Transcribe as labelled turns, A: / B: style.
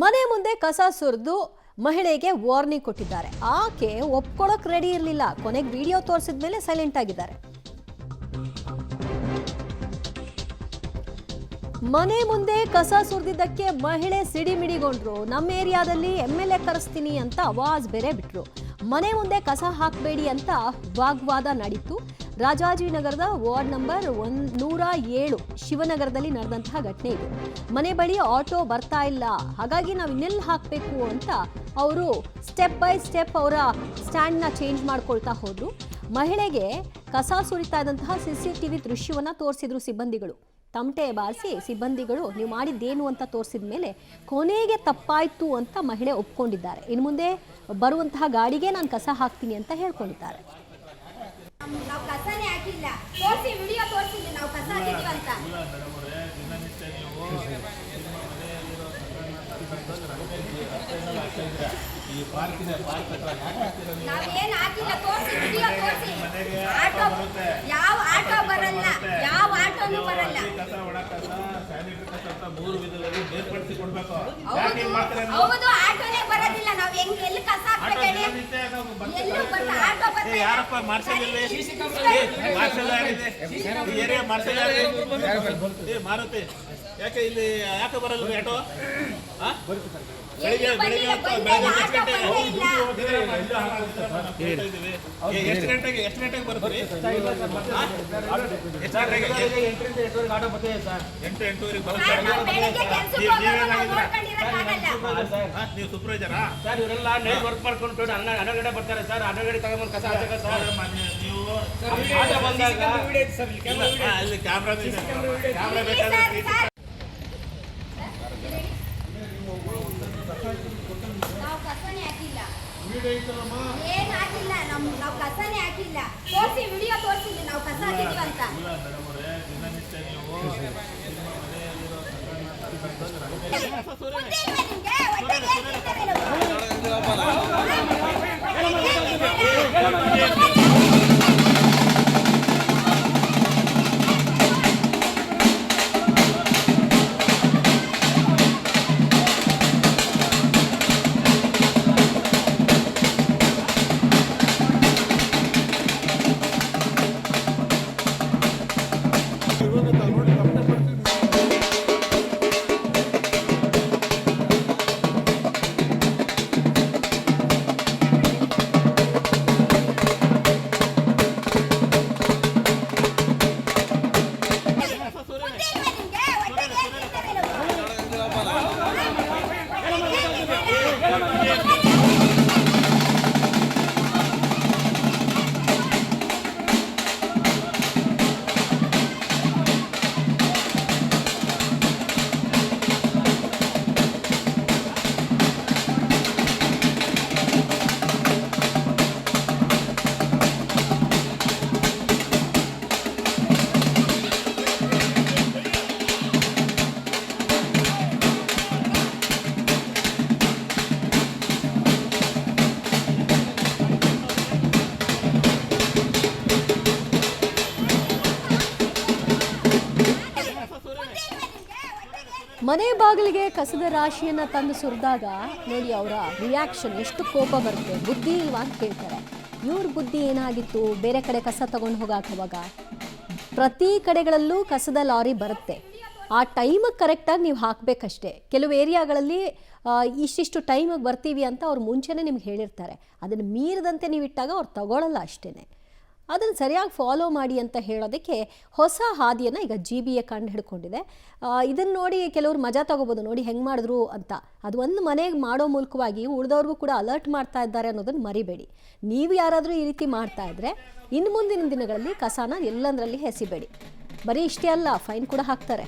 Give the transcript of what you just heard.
A: ಮನೆ ಮುಂದೆ ಕಸ ಸುರಿದು ಮಹಿಳೆಗೆ ವಾರ್ನಿಂಗ್ ಕೊಟ್ಟಿದ್ದಾರೆ. ಆಕೆ ಒಪ್ಕೊಳ್ಳೋಕೆ ರೆಡಿ ಇರಲಿಲ್ಲ. ಕೊನೆಗೆ ವಿಡಿಯೋ ತೋರಿಸಿದ ಮೇಲೆ ಸೈಲೆಂಟ್ ಆಗಿದ್ದಾರೆ. ಮನೆ ಮುಂದೆ ಕಸ ಸುರಿದಿದ್ದಕ್ಕೆ ಮಹಿಳೆ ಸಿಡಿಮಿಡಿಗೊಂಡ್ರು. ನಮ್ಮ ಏರಿಯಾದಲ್ಲಿ MLA ಕರೆಸ್ತೀನಿ ಅಂತ ಆವಾಜ್ ಬೇರೆ ಬಿಟ್ರು. ಮನೆ ಮುಂದೆ ಕಸ ಹಾಕಬೇಡಿ ಅಂತ ವಾಗ್ವಾದ ನಡೀತು. ರಾಜಾಜಿನಗರದ ವಾರ್ಡ್ ನಂಬರ್ 107 ಶಿವನಗರದಲ್ಲಿ ನಡೆದಂತಹ ಘಟನೆ ಇದು. ಮನೆ ಬಳಿ ಆಟೋ ಬರ್ತಾ ಇಲ್ಲ, ಹಾಗಾಗಿ ನಾವು ಇನ್ನೆಲ್ಲಿ ಹಾಕಬೇಕು ಅಂತ ಅವರು ಸ್ಟೆಪ್ ಬೈ ಸ್ಟೆಪ್ ಅವರ ಸ್ಟ್ಯಾಂಡ್ನ ಚೇಂಜ್ ಮಾಡ್ಕೊಳ್ತಾ ಹೋದ್ರು. ಮಹಿಳೆಗೆ ಕಸ ಸುರಿತಾ ಇದ್ದಂತಹ CCTV ದೃಶ್ಯವನ್ನ ತೋರಿಸಿದ್ರು ಸಿಬ್ಬಂದಿಗಳು. ತಮಟೆ ಬಾರಿಸಿ ಸಿಬ್ಬಂದಿಗಳು ನೀವು ಮಾಡಿದ್ದೇನು ಅಂತ ತೋರಿಸಿದ ಮೇಲೆ ಕೊನೆಗೆ ತಪ್ಪಾಯ್ತು ಅಂತ ಮಹಿಳೆ ಒಪ್ಕೊಂಡಿದ್ದಾರೆ. ಇನ್ನು ಮುಂದೆ ಬರುವಂತಹ ಗಾಡಿಗೆ ನಾನು ಕಸ ಹಾಕ್ತೀನಿ ಅಂತ ಹೇಳ್ಕೊಂಡಿದ್ದಾರೆ.
B: ನಾವು ಕಸನೇ ಹಾಕಿಲ್ಲ, ತೋರಿಸಿ ವಿಡಿಯೋ ತೋರಿಸಿದ್ವಿ ನಾವು ಕಸ ಹಾಕಿದ್ವಿ ಅಂತ. ನಾವೇನು ಹಾಕಿಲ್ಲ, ತೋರಿಸಿ ವಿಡಿಯೋ ತೋರಿಸಿ. ಆಟೋ ಯಾವ ಆಟೋ ಬರಲ್ಲ, ಯಾವ ಆಟೋನು ಬರಲ್ಲ. ಹೌದು, ಆಟೋನೇ ಬರೋದಿಲ್ಲ. ನಾವು ಎಲ್ಲಿ ಕಸ ಹಾಕ್ಬೇಕು ಹೇಳಿ? ಎಲ್ಲೂ ಬರಲ್ಲ ಆಟೋ.
C: ಯಾರಪ್ಪ ಮಾರ್ಷಲ್ ಮಾರುತಿ ಯಾಕೆ ಇಲ್ಲಿ ಯಾಕೆ ಬರಲ್ಲ ಆಟೋ? ಎಷ್ಟು ಗಂಟೆಗೆ ಬರ್ತೀರಿ? 8-8:30 ಬರುತ್ತೆ. ನೀವು ಸೂಪರ್ವೈಸರಾ
D: ಸರ್? ಇವರೆಲ್ಲ ನೈಟ್ ವರ್ಕ್ ಮಾಡ್ಕೊಂಡು 12 ಗಂಟೆ ಬರ್ತಾರೆ ಸರ್. 12 ಗಂಟೆ ತಗೊಂಡ್ಬಂದು ಕಸ ಹಾಕಕ್ಕೆ ಸರ್.
C: ನೀವು
D: ಬಂದಾಗ
C: ಅಲ್ಲಿ ಕ್ಯಾಮ್ರಾ ಬೇಕಾದ್ರೆ
B: ನಾವು ಕಸನೇ ಹಾಕಿಲ್ಲ, ಏನು ಹಾಕಿಲ್ಲ. ನಾವು ಕಸನೇ ಹಾಕಿಲ್ಲ, ತೋರಿಸಿ ವಿಡಿಯೋ ತೋರಿಸಿದ್ವಿ ನಾವು ಕಸ ಹಾಕಿದ್ವಿ ಅಂತ.
A: ಮನೆ ಬಾಗಿಲಿಗೆ ಕಸದ ರಾಶಿಯನ್ನ ತಂದು ಸುರಿದಾಗ ನೋಡಿ ಅವರ ರಿಯಾಕ್ಷನ್, ಎಷ್ಟು ಕೋಪ ಬರುತ್ತೆ. ಬುದ್ಧಿ ಇಲ್ವಾ ಅಂತ ಕೇಳ್ತಾರೆ. ಇವ್ರ ಬುದ್ಧಿ ಏನಾಗಿತ್ತು? ಬೇರೆ ಕಡೆ ಕಸ ತಗೊಂಡು ಹೋಗಾಕವಾಗ ಪ್ರತಿ ಕಡೆಗಳಲ್ಲೂ ಕಸದ ಲಾರಿ ಬರುತ್ತೆ. ಆ ಟೈಮಿಗೆ ಕರೆಕ್ಟಾಗಿ ನೀವು ಹಾಕಬೇಕಷ್ಟೇ. ಕೆಲವು ಏರಿಯಾಗಳಲ್ಲಿ ಇಷ್ಟಿಷ್ಟು ಟೈಮಿಗೆ ಬರ್ತೀವಿ ಅಂತ ಅವ್ರು ಮುಂಚೆನೇ ನಿಮ್ಗೆ ಹೇಳಿರ್ತಾರೆ. ಅದನ್ನು ಮೀರಿದಂತೆ ನೀವು ಇಟ್ಟಾಗ ಅವ್ರು ತಗೊಳ್ಳಲ್ಲ ಅಷ್ಟೇ. ಅದನ್ನು ಸರಿಯಾಗಿ ಫಾಲೋ ಮಾಡಿ ಅಂತ ಹೇಳೋದಕ್ಕೆ ಹೊಸ ಹಾದಿಯನ್ನು ಈಗ GBA ಕಂಡು ಹಿಡ್ಕೊಂಡಿದೆ. ಇದನ್ನು ನೋಡಿ ಕೆಲವರು ಮಜಾ ತಗೋಬೋದು, ನೋಡಿ ಹೆಂಗೆ ಮಾಡಿದ್ರು ಅಂತ. ಅದು ಒಂದು ಮನೆಗೆ ಮಾಡೋ ಮೂಲಕವಾಗಿ ಉಳಿದವ್ರಿಗೂ ಕೂಡ ಅಲರ್ಟ್ ಮಾಡ್ತಾ ಇದ್ದಾರೆ ಅನ್ನೋದನ್ನು ಮರಿಬೇಡಿ. ನೀವು ಯಾರಾದರೂ ಈ ರೀತಿ ಮಾಡ್ತಾ ಇದ್ದರೆ ಇನ್ನು ಮುಂದಿನ ದಿನಗಳಲ್ಲಿ ಕಸನ ಎಲ್ಲಂದರಲ್ಲಿ ಎಸಿಬೇಡಿ. ಬರೀ ಇಷ್ಟೇ ಅಲ್ಲ, ಫೈನ್ ಕೂಡ ಹಾಕ್ತಾರೆ.